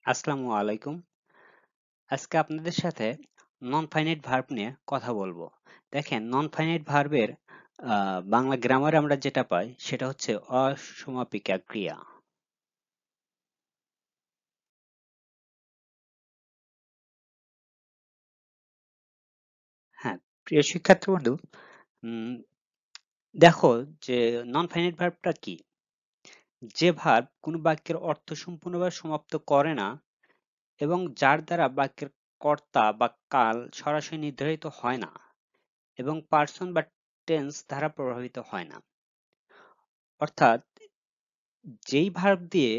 আসসালামু আলাইকুম। আজকে আপনাদের সাথে নন ফাইনাইট ভার্ব নিয়ে কথা বলবো। দেখেন, নন ফাইনাইট ভার্বের বাংলা গ্রামারে আমরা যেটা পাই সেটা হচ্ছে অসমাপিকা ক্রিয়া। হ্যাঁ, প্রিয় শিক্ষার্থী বন্ধু, উম, দেখো যে নন ফাইনাইট ভার্বটা কি? যে ভার্ব কোনো বাক্যের অর্থ সম্পূর্ণভাবে সমাপ্ত করে না এবং যার দ্বারা বাক্যের কর্তা বা কাল সরাসরি নির্ধারিত হয় না এবং পার্সন বা টেন্স দ্বারা প্রভাবিত হয় না। অর্থাৎ যেই ভার্ব দিয়ে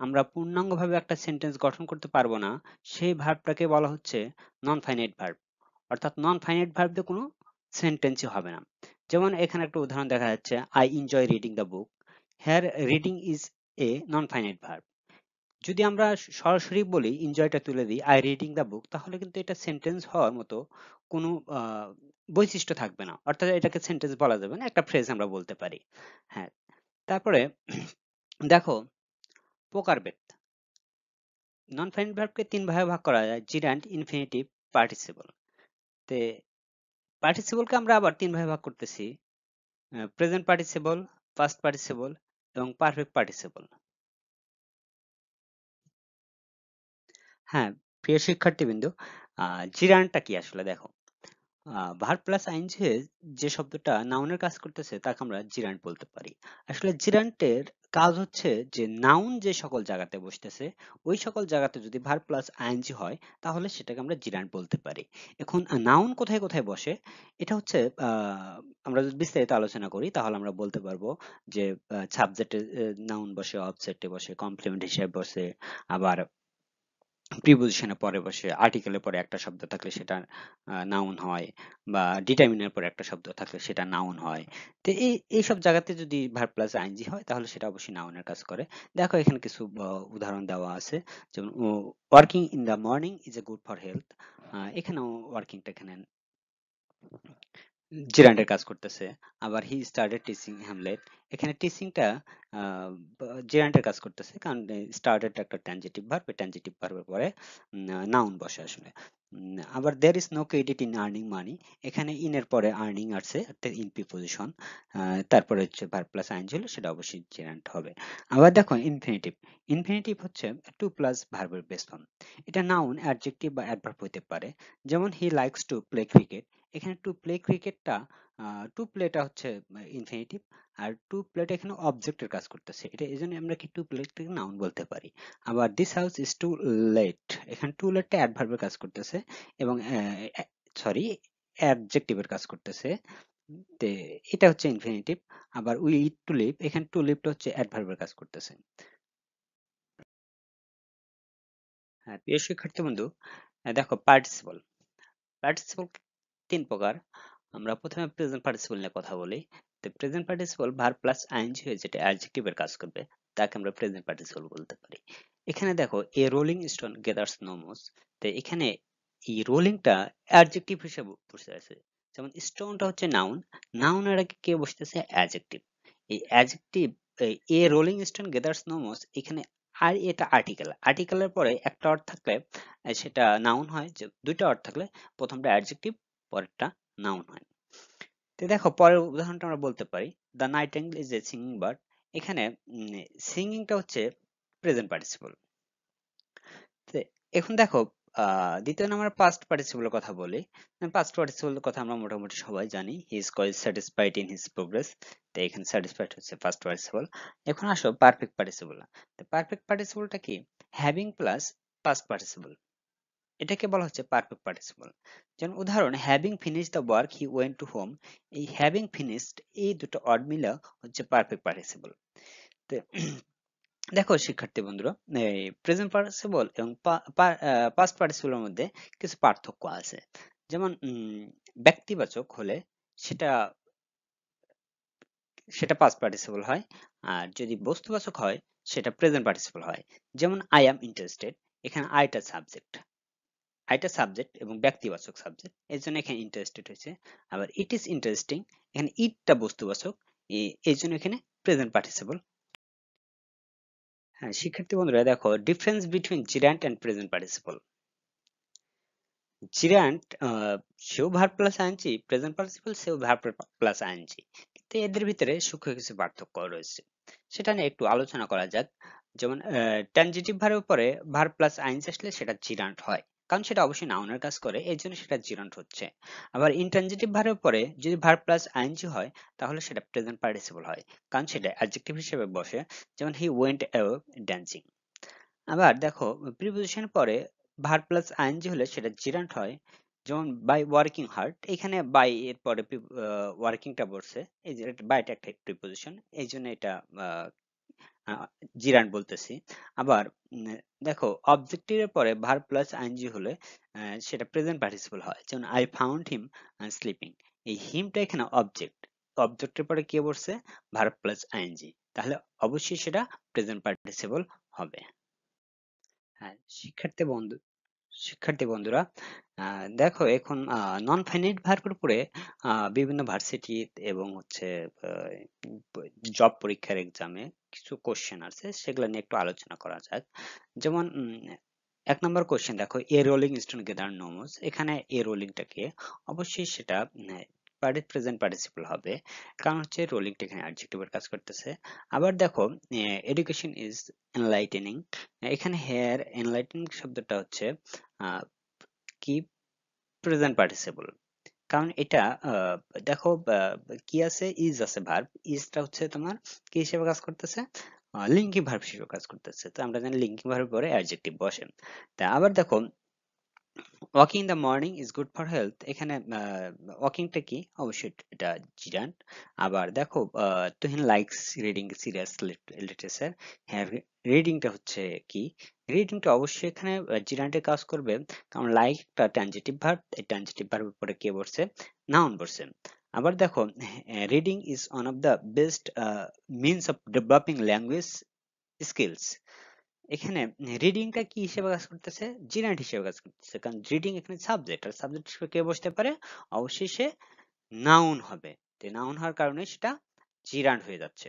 আমরা পূর্ণাঙ্গভাবে একটা সেন্টেন্স গঠন করতে পারবো না, সেই ভার্বটাকে বলা হচ্ছে নন ফাইনাইট ভার্ব। অর্থাৎ নন ফাইনাইট ভার্ব দিয়ে কোনো সেন্টেন্সই হবে না। যেমন এখানে একটা উদাহরণ দেখা যাচ্ছে, I enjoy reading the book. Here reading is a non finite verb. যদি আমরা সরাসরি বলি, এনজয়টা তুলে দিই আই রিডিং দ্য বুক, তাহলে কিন্তু এটা সেন্টেন্স হওয়ার মতো কোনো বৈশিষ্ট্য থাকবে না। অর্থাৎ এটাকে সেন্টেন্স বলা যাবে না, একটা ফ্রেজ আমরা বলতে পারি। হ্যাঁ, তারপরে দেখো, প্রকারভেদ। নন ফাইনাইট ভার্বকে তিন ভাগে ভাগ করা যায়: জিরান্ড, ইনফিনিটিভ, পার্টিসিপল। তে পার্টিসিপলকে আমরা আবার তিন ভাগে ভাগ করতেছি: প্রেজেন্ট পার্টিসিপল, পাস্ট পার্টিসিপল এবং পারফেক্ট পার্টিসিপল। হ্যাঁ, প্রিয় শিক্ষার্থীবৃন্দ, জিরান্ডটা কি আসলে দেখো। ভার্ব প্লাস আইএনজি হয়ে যে শব্দটা নাউনের কাজ করতেছে তাকে আমরা জিরান্ড বলতে পারি। আসলে জিরান্ডের কাজ হচ্ছে যে নাউন যে সকল জায়গাতে বসতেছে ওই সকল জায়গাতে যদি ভার্ব প্লাস আইএনজি হয় তাহলে সেটাকে আমরা জিরান্ড বলতে পারি। এখন নাউন কোথায় কোথায় বসে এটা হচ্ছে, আমরা যদি বিস্তারিত আলোচনা করি তাহলে আমরা বলতে পারবো যে সাবজেক্টে নাউন বসে, অবজেক্টে বসে, কমপ্লিমেন্ট হিসেবে বসে, আবার প্রিপোজিশনের পরে বসে, আর্টিকেলের পরে একটা শব্দ থাকলে সেটা নাউন হয়, বা ডিটারমিনের পরে একটা শব্দ থাকলে সেটা নাউন হয়। তো এইসব জায়গাতে যদি ভার্ব প্লাস আইএনজি হয় তাহলে সেটা অবশ্যই নাউনের কাজ করে। দেখো এখানে কিছু উদাহরণ দেওয়া আছে। যেমন working in the morning is a good for health. এখানেও ওয়ার্কিংটা এখানে জিরান্ডের কাজ করতেছে। আবার হি স্টার্টেড টিচিং হ্যামলেট, এখানে টিচিংটা জিরান্ডের কাজ করতেছে, কারণ স্টার্টেড একটা ট্রানজিটিভ ভার্ব, ট্রানজিটিভ ভার্বের পরে নাউন বসে আসলে। আবার there is no credit in earning money, এখানে ইন এর পরে আর্নিং আসছে, একটা ইন প্রিপোজিশন, তারপরে হচ্ছে ভার্ব প্লাস আইন ছিল, সেটা অবশ্যই জেরান্ট হবে। আবার দেখো ইনফিনিটিভ। ইনফিনিটিভ হচ্ছে টু প্লাস ভার্বের বেস ফর্ম। এটা নাউন, অ্যাডজেক্টিভ বা অ্যাডভার্ব হতে পারে। যেমন he likes to play cricket, এখানে টু প্লে ক্রিকেটটা, টু প্লেটা হচ্ছে ইনফিনিটিভ, আর টু প্লেটা এখানে অবজেক্টের কাজ করতেছে, এটা এই জন্য আমরা কি টু প্লেটকে নাউন বলতে পারি। আবার this house is too late, এখানে টু লেটটা অ্যাডভার্বের কাজ করতেছে এবং সরি, অ্যাডজেক্টিভের কাজ করতেছে। তে এটা হচ্ছে ইনফিনিটিভ। আবার উই ইট টু লিভ, এখানে টু লিভটা হচ্ছে অ্যাডভার্বের কাজ করতেছে। হ্যাঁ, প্রিয় শিক্ষার্থী বন্ধু, দেখো পার্টিসিপল। পার্টিসিপল তিন প্রকার। আমরা প্রথমে প্রেজেন্ট পার্টিসিপল নিয়ে কথা বলি। তো present participle verb plus ING হয়ে যেটা অ্যাডজেক্টিভের কাজ করবে তাকে আমরা প্রেজেন্ট পার্টিসিপল বলতে পারি। এখানে দেখো, এ রোলিং স্টোন গেদার্স নো মোস। তো এখানে এই রোলিংটা অ্যাডজেক্টিভ হিসেবে বসে আছে। যেমন স্টোনটা হচ্ছে নাউন, নাউনের আগে কে বসতেছে? অ্যাডজেক্টিভ। এই adjective, a rolling stone gathers no moss, এখানে আর এটা আর্টিকেল, আর্টিকেলের পরে একটা অর্থ থাকলে সেটা নাউন হয়। যে দুইটা অর্থ থাকলে প্রথমটা অ্যাডজেক্টিভ, পরেরটা নাউন হয়। তো দেখো পরের উদাহরণটা আমরা বলতে পারি, the nightingale is a singing bird. এখানে সিঙ্গিংটা হচ্ছে প্রেজেন্ট পার্টিসিপল। এখন দেখো, দ্বিতীয় নাম্বার পাস্ট পার্টিসিপলের কথা বলি। পাস্ট পার্টিসিপলের কথা আমরা মোটামুটি সবাই জানি, he is quite satisfied in his progress. তো এখানে স্যাটিসফাইড হচ্ছে ফার্স্ট পার্টিসিপল। এখন আসো পারফেক্ট পার্টিসিপল। তো পারফেক্ট পার্টিসিপলটা কি? হ্যাভিং প্লাস পাস্ট পার্টিসিপল, এটাকে বলা হচ্ছে পারফেক্ট পার্টিসিপল। যেমন উদাহরণ, having finished the work he went to home. এই হ্যাভিং ফিনিশড, এই দুটো ওয়ার্ড মিলে হচ্ছে পারফেক্ট পার্টিসিপল। তো দেখো শিক্ষার্থী বন্ধুরা, এই প্রেজেন্ট পার্টিসিপল এবং পাস্ট পার্টিসিপলের মধ্যে কিছু পার্থক্য আছে। যেমন ব্যক্তিবাচক হলে সেটা সেটা পাস্ট পার্টিসিপল হয়, আর যদি বস্তুবাচক হয় সেটা প্রেজেন্ট পার্টিসিপল হয়। যেমন আই অ্যাম ইন্টারেস্টেড, এখানে আইটা সাবজেক্ট, আইটা সাবজেক্ট এবং ব্যক্তিবাচক সাবজেক্ট, এর জন্য এখানে ইন্টারেস্টেড হয়েছে। আবার ইট ইজ ইন্টারেস্টিং, এখানে ইটটা বস্তুবাচক, এই জন্য এখানে প্রেজেন্ট পার্টিসিপল। হ্যাঁ, শিক্ষার্থী বন্ধুরা দেখো difference between gerund and present participle. Gerund সেও verb plus ING, present participle সেও ভার্ব প্লাস আইএনজি, কিন্তু এদের ভিতরে সূক্ষ্ম কিছু পার্থক্য রয়েছে, সেটা নিয়ে একটু আলোচনা করা যাক। যেমন ট্রানজিটিভ ভার্বের পরে ভার্ব প্লাস আইএনজি আসলে সেটা জিরান্ট হয়, কারণ সেটা অবশ্যই নাউনের কাজ করে, এই জন্য সেটা জিরান্ট হচ্ছে। আবার ইনট্রানজিটিভ ভার্বের পরে যদি ভার্ব প্লাস আইএনজি হয় তাহলে সেটা প্রেজেন্ট পার্টিসিপল হয়, কারণ সেটা অ্যাডজেক্টিভ হিসেবে বসে। যেমন হি ওয়েন্ট অ্যাওয়ে ড্যান্সিং। আবার দেখো প্রিপোজিশন পরে ভার্ব প্লাস আইএনজি হলে সেটা জিরান্ট হয়। যেমন বাই ওয়ার্কিং হার্ড, এখানে বাই এর পরে ওয়ার্কিংটা বসছে, এই যে বাইটা একটা প্রিপোজিশন, এই জন্য এটা আহ, আহ, জিরান্ট বলতেছি। আবার উম, দেখো অবজেক্টিভের পরে ভার্ব প্লাস আইএনজি হলে সেটা প্রেজেন্ট পার্টিসিপল হয়। যেমন আই ফাউন্ড হিম স্লিপিং, এই হিমটা এখানে অবজেক্ট, অবজেক্টের পরে কে বসছে, ভার্ব প্লাস আইএনজি, তাহলে অবশ্যই সেটা প্রেজেন্ট পার্টিসিপল হবে। হ্যাঁ, শিক্ষার্থী বন্ধুরা দেখো এখন নন ফাইনাইট ভার্বের উপরে বিভিন্ন ভার্সিটি এবং হচ্ছে জব পরীক্ষার এক্সামে কিছু কোশ্চেন আছে, সেগুলো নিয়ে একটু আলোচনা করা যাক। যেমন 1 নম্বর কোশ্চেন দেখো, এ রোলিং স্টোন গেদার নোমস, এখানে এ রোলিংটা কে, অবশ্যই সেটা প্রেজেন্ট পার্টিসিপল হবে, কারণ হচ্ছে রোলিংটা এখানে অ্যাডজেক্টিভের কাজ করতেছে। আবার দেখো এডুকেশন ইজ এনলাইটেনিং, এখানে হেয়ার এনলাইটেনিং শব্দটা হচ্ছে আহ, কি, প্রেজেন্ট পার্টিসিপল, কারণ এটা দেখো কি আছে, ইজ আছে, ভার্ব ইজটা হচ্ছে তোমার কি হিসেবে কাজ করতেছে, লিঙ্কিং ভার্ব হিসেবে কাজ করতেছে, তো আমরা জানি লিঙ্কিং ভার্ব পরে অ্যাডজেক্টিভ বসে। তা আবার দেখো walking in the morning is good for health, এখানে ওয়াকিংটা কি, অবশ্যই এটা জিরান্ট। আবার দেখো Tuhin likes reading serious literature, হ্যাঁ রিডিংটা হচ্ছে কি, রিডিংটা অবশ্যই এখানে জিরান্টের কাজ করবে, কারণ লাইকটা ট্রানজিটিভ ভার্ব, এই ট্রানজিটিভ ভার্বের পরে কে বসছে, নাউন বসছে। আবার দেখো reading is one of the best means of developing language skills, এখানে রিডিংটা কি হিসেবে কাজ করতেছে, জিরান্ট হিসেবে কাজ করতেছে, কারণ রিডিং এখানে সাবজেক্ট, আর সাবজেক্ট হিসেবে কে বসতে পারে, অবশ্যই সে নাউন হবে, নাউন হওয়ার কারণে সেটা জিরান্ট হয়ে যাচ্ছে।